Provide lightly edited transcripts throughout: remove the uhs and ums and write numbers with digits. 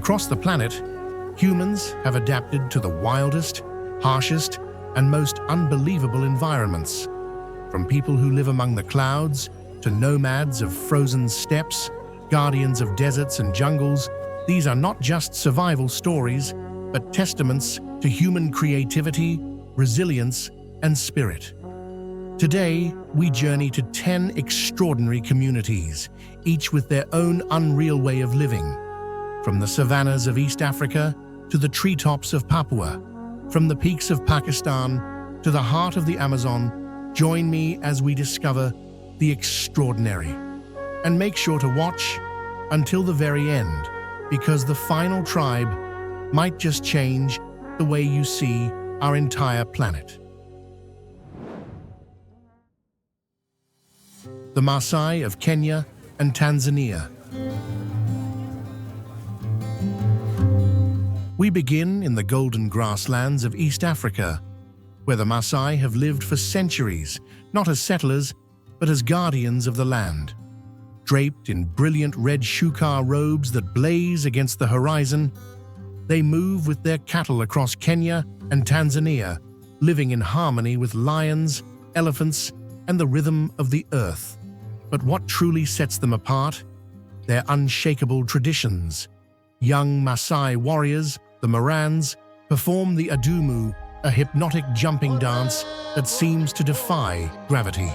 Across the planet, humans have adapted to the wildest, harshest, and most unbelievable environments. From people who live among the clouds to nomads of frozen steppes, guardians of deserts and jungles, these are not just survival stories, but testaments to human creativity, resilience, and spirit. Today, we journey to 10 extraordinary communities, each with their own unreal way of living. From the savannas of East Africa to the treetops of Papua, from the peaks of Pakistan to the heart of the Amazon, join me as we discover the extraordinary. And make sure to watch until the very end, because the final tribe might just change the way you see our entire planet. The Maasai of Kenya and Tanzania. We begin in the golden grasslands of East Africa, where the Maasai have lived for centuries, not as settlers, but as guardians of the land. Draped in brilliant red shukar robes that blaze against the horizon, they move with their cattle across Kenya and Tanzania, living in harmony with lions, elephants, and the rhythm of the earth. But what truly sets them apart? Their unshakable traditions. Young Maasai warriors, the Morans, perform the adumu, a hypnotic jumping dance that seems to defy gravity.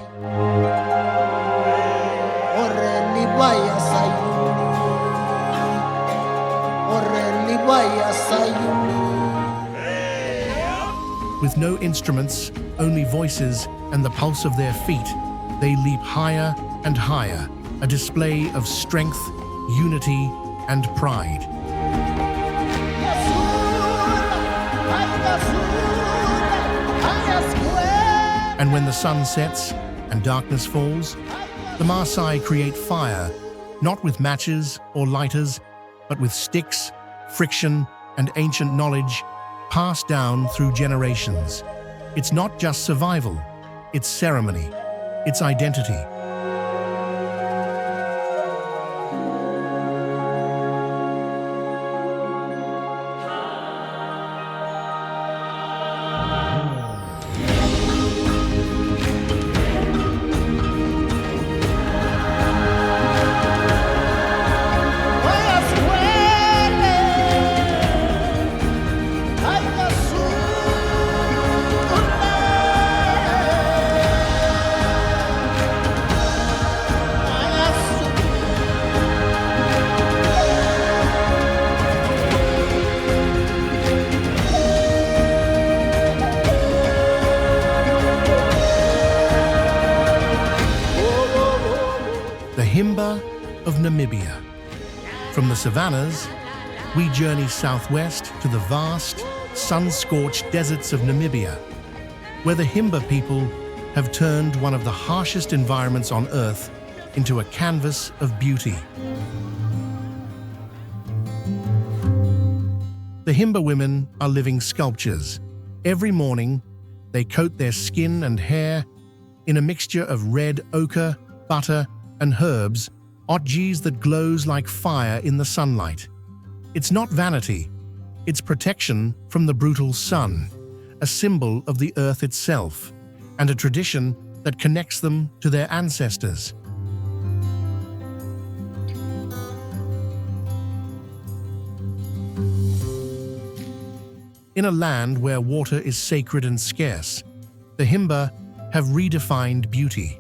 With no instruments, only voices and the pulse of their feet, they leap higher and higher, a display of strength, unity, and pride. And when the sun sets and darkness falls, the Maasai create fire, not with matches or lighters, but with sticks, friction, and ancient knowledge passed down through generations. It's not just survival, it's ceremony, it's identity. Himba of Namibia. From the savannas, we journey southwest to the vast, sun-scorched deserts of Namibia, where the Himba people have turned one of the harshest environments on Earth into a canvas of beauty. The Himba women are living sculptures. Every morning, they coat their skin and hair in a mixture of red ochre, butter, and herbs, ochres that glows like fire in the sunlight. It's not vanity, it's protection from the brutal sun, a symbol of the earth itself, and a tradition that connects them to their ancestors. In a land where water is sacred and scarce, the Himba have redefined beauty.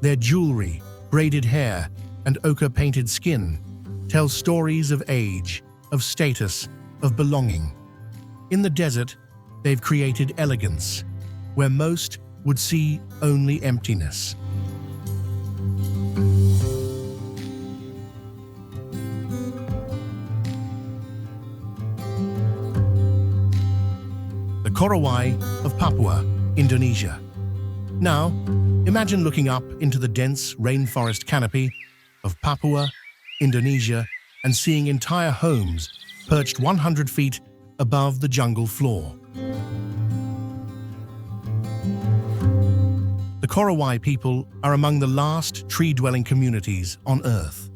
Their jewelry, braided hair, and ochre-painted skin tell stories of age, of status, of belonging. In the desert, they've created elegance, where most would see only emptiness. The Korowai of Papua, Indonesia. Now, imagine looking up into the dense rainforest canopy of Papua, Indonesia, and seeing entire homes perched 100 feet above the jungle floor. The Korowai people are among the last tree-dwelling communities on Earth.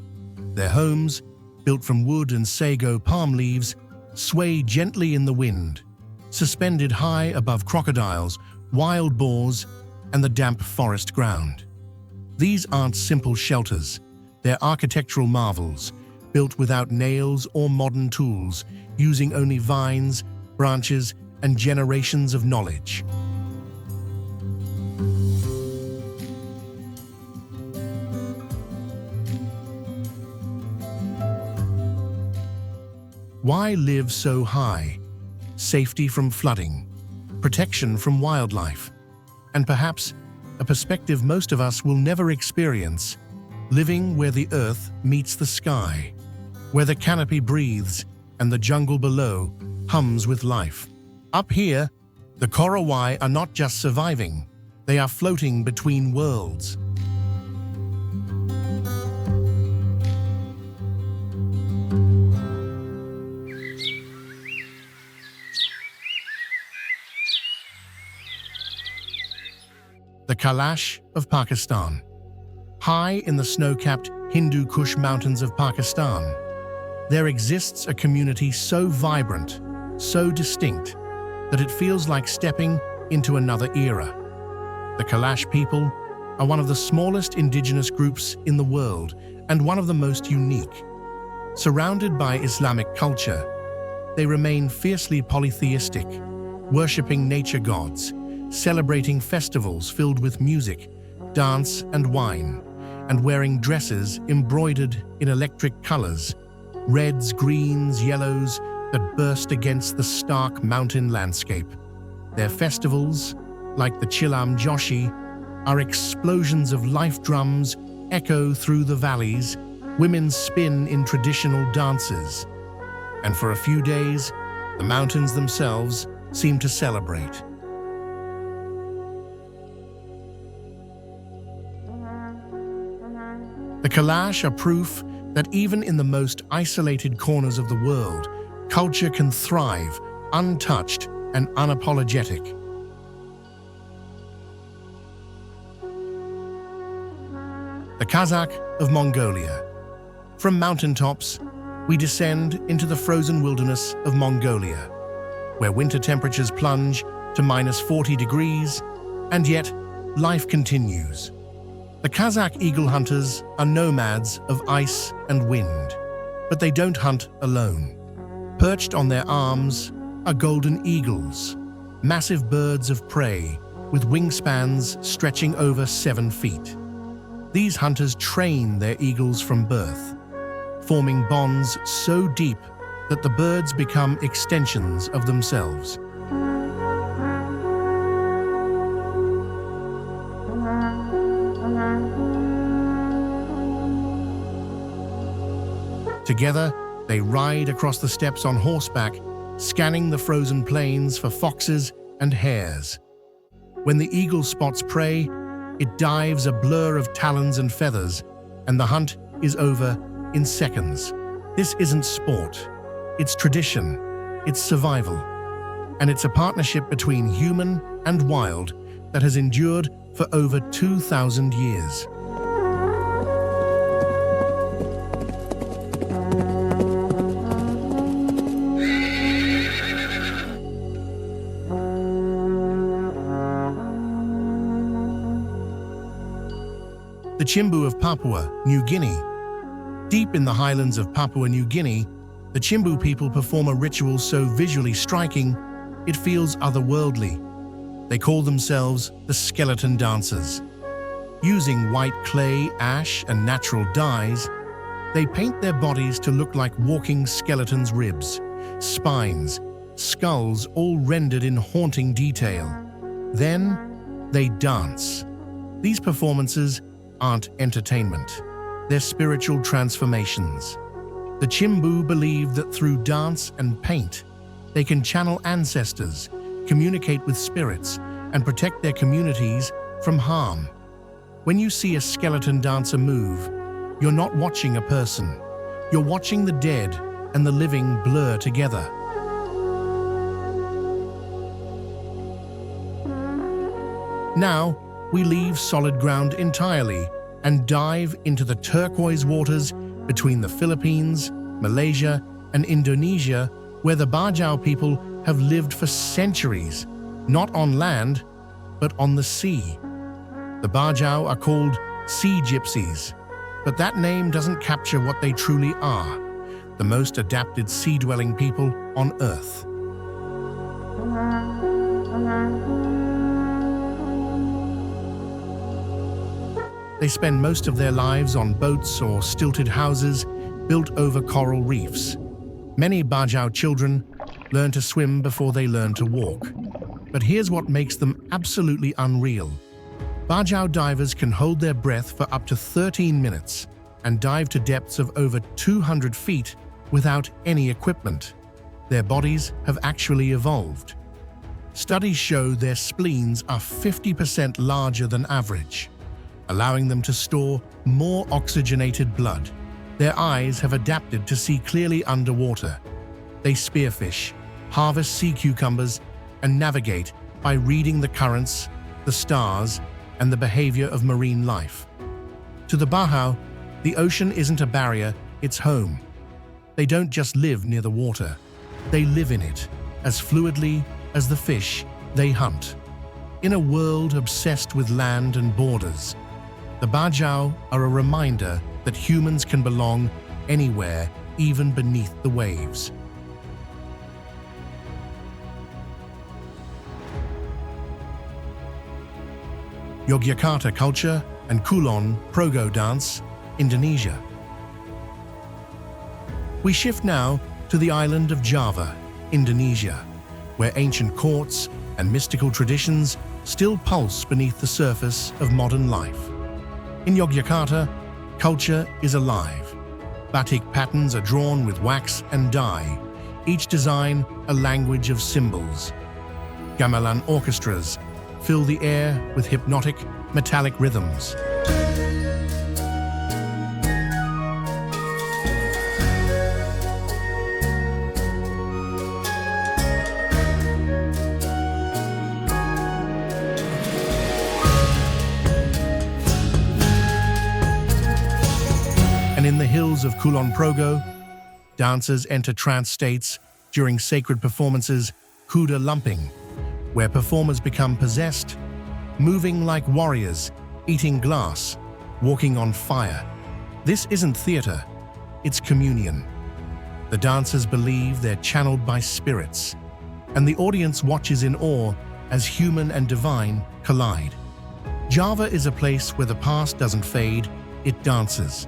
Their homes, built from wood and sago palm leaves, sway gently in the wind, suspended high above crocodiles, wild boars, and the damp forest ground. These aren't simple shelters. They're architectural marvels, built without nails or modern tools, using only vines, branches, and generations of knowledge. Why live so high? Safety from flooding, protection from wildlife, and perhaps a perspective most of us will never experience, living where the earth meets the sky, where the canopy breathes and the jungle below hums with life. Up here, the Korowai are not just surviving, they are floating between worlds. The Kalash of Pakistan. High in the snow-capped Hindu Kush mountains of Pakistan, there exists a community so vibrant, so distinct, that it feels like stepping into another era. The Kalash people are one of the smallest indigenous groups in the world and one of the most unique. Surrounded by Islamic culture, they remain fiercely polytheistic, worshipping nature gods, celebrating festivals filled with music, dance, and wine, and wearing dresses embroidered in electric colors, reds, greens, yellows, that burst against the stark mountain landscape. Their festivals, like the Chilam Joshi, are explosions of life drums echo through the valleys, women spin in traditional dances, and for a few days, the mountains themselves seem to celebrate. The Kalash are proof that even in the most isolated corners of the world, culture can thrive, untouched and unapologetic. The Kazakh of Mongolia. From mountaintops, we descend into the frozen wilderness of Mongolia, where winter temperatures plunge to -40 degrees, and yet life continues. The Kazakh eagle hunters are nomads of ice and wind, but they don't hunt alone. Perched on their arms are golden eagles, massive birds of prey with wingspans stretching over 7 feet. These hunters train their eagles from birth, forming bonds so deep that the birds become extensions of themselves. Together, they ride across the steppes on horseback, scanning the frozen plains for foxes and hares. When the eagle spots prey, it dives a blur of talons and feathers, and the hunt is over in seconds. This isn't sport. It's tradition. It's survival. And it's a partnership between human and wild that has endured for over 2,000 years. The Chimbu of Papua New Guinea. Deep in the highlands of Papua New Guinea, the Chimbu people perform a ritual so visually striking, it feels otherworldly. They call themselves the skeleton dancers. Using white clay, ash, and natural dyes, they paint their bodies to look like walking skeletons' ribs, spines, skulls, all rendered in haunting detail. Then, they dance. These performances aren't entertainment. They're spiritual transformations. The Chimbu believe that through dance and paint, they can channel ancestors, communicate with spirits, and protect their communities from harm. When you see a skeleton dancer move, you're not watching a person. You're watching the dead and the living blur together. Now, we leave solid ground entirely and dive into the turquoise waters between the Philippines Malaysia, and Indonesia, where the Bajau people have lived for centuries, not on land, but on the sea. The Bajau are called sea gypsies, but that name doesn't capture what they truly are, the most adapted sea-dwelling people on Earth. They spend most of their lives on boats or stilted houses built over coral reefs. Many Bajau children learn to swim before they learn to walk. But here's what makes them absolutely unreal. Bajau divers can hold their breath for up to 13 minutes and dive to depths of over 200 feet without any equipment. Their bodies have actually evolved. Studies show their spleens are 50% larger than average, allowing them to store more oxygenated blood. Their eyes have adapted to see clearly underwater. They spearfish, harvest sea cucumbers, and navigate by reading the currents, the stars, and the behavior of marine life. To the Bajau, the ocean isn't a barrier, it's home. They don't just live near the water, they live in it, as fluidly as the fish they hunt. In a world obsessed with land and borders, the Bajau are a reminder that humans can belong anywhere, even beneath the waves. Yogyakarta culture and Kulon Progo dance, Indonesia. We shift now to the island of Java, Indonesia, where ancient courts and mystical traditions still pulse beneath the surface of modern life. In Yogyakarta, culture is alive. Batik patterns are drawn with wax and dye, each design a language of symbols. Gamelan orchestras fill the air with hypnotic, metallic rhythms. And in the hills of Kulon Progo, dancers enter trance states during sacred performances, kuda lumping, where performers become possessed, moving like warriors, eating glass, walking on fire. This isn't theater, it's communion. The dancers believe they're channeled by spirits, and the audience watches in awe as human and divine collide. Java is a place where the past doesn't fade, it dances.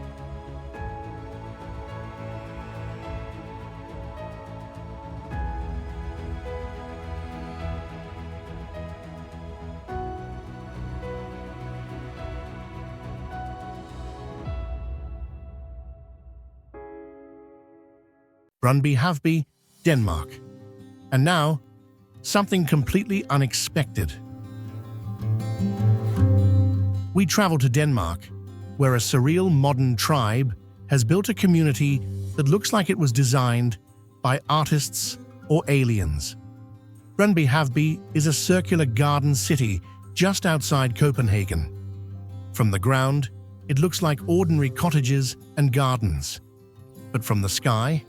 Brøndby, Haveby, Denmark. And now, something completely unexpected. We travel to Denmark, where a surreal modern tribe has built a community that looks like it was designed by artists or aliens. Brøndby, Haveby is a circular garden city just outside Copenhagen. From the ground, it looks like ordinary cottages and gardens. But from the sky,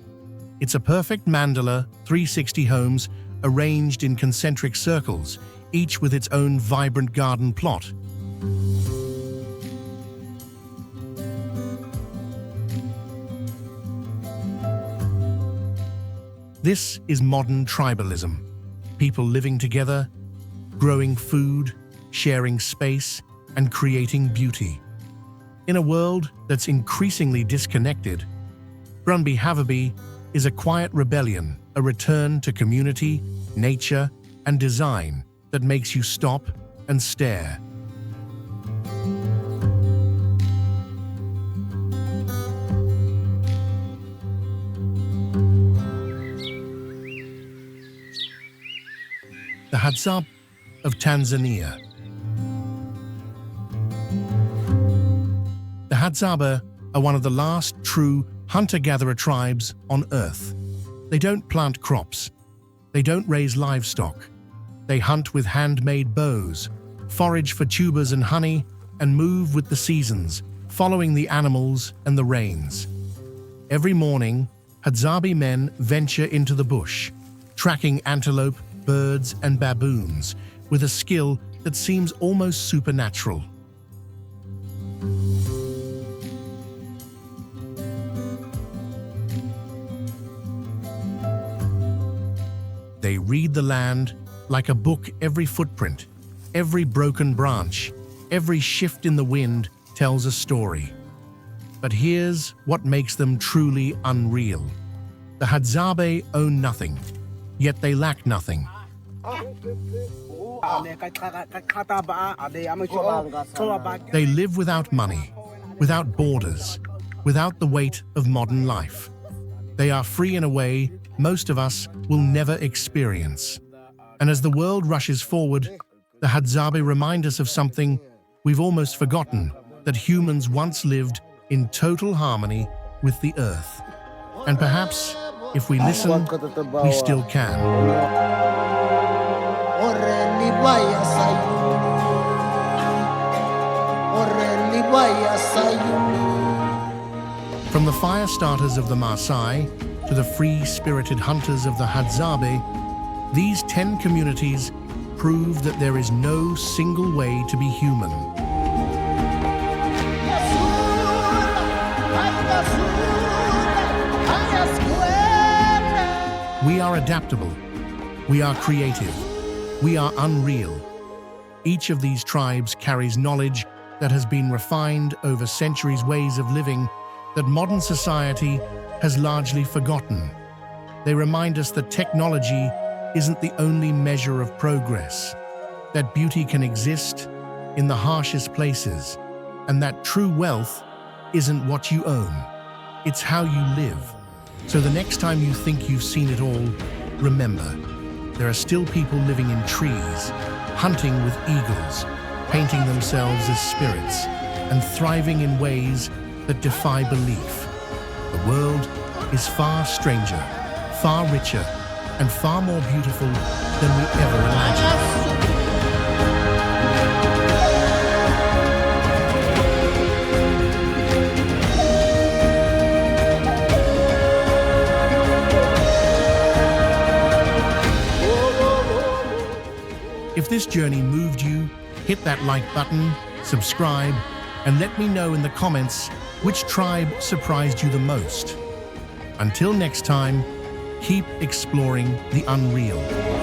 it's a perfect mandala, 360 homes arranged in concentric circles, each with its own vibrant garden plot. This is modern tribalism. People living together, growing food, sharing space, and creating beauty. In a world that's increasingly disconnected, Brøndby Haveby is a quiet rebellion, a return to community, nature, and design that makes you stop and stare. The Hadzabe of Tanzania. The Hadzabe are one of the last true hunter-gatherer tribes on Earth. They don't plant crops. They don't raise livestock. They hunt with handmade bows, forage for tubers and honey, and move with the seasons, following the animals and the rains. Every morning, Hadzabe men venture into the bush, tracking antelope, birds, and baboons with a skill that seems almost supernatural. They read the land like a book. Every footprint, every broken branch, every shift in the wind tells a story. But here's what makes them truly unreal. The Hadzabe own nothing, yet they lack nothing. They live without money, without borders, without the weight of modern life. They are free in a way most of us will never experience. And as the world rushes forward, the Hadzabe remind us of something we've almost forgotten, that humans once lived in total harmony with the earth. And perhaps, if we listen, we still can. From the fire starters of the Maasai to the free-spirited hunters of the Hadzabe, these 10 communities prove that there is no single way to be human. We are adaptable, we are creative, we are unreal. Each of these tribes carries knowledge that has been refined over centuries, ways of living that modern society has largely forgotten. They remind us that technology isn't the only measure of progress, that beauty can exist in the harshest places, and that true wealth isn't what you own, it's how you live. So the next time you think you've seen it all, remember, there are still people living in trees, hunting with eagles, painting themselves as spirits, and thriving in ways that defy belief. The world is far stranger, far richer, and far more beautiful than we ever imagined. If this journey moved you, hit that like button, subscribe, and let me know in the comments which tribe surprised you the most. Until next time, keep exploring the unreal.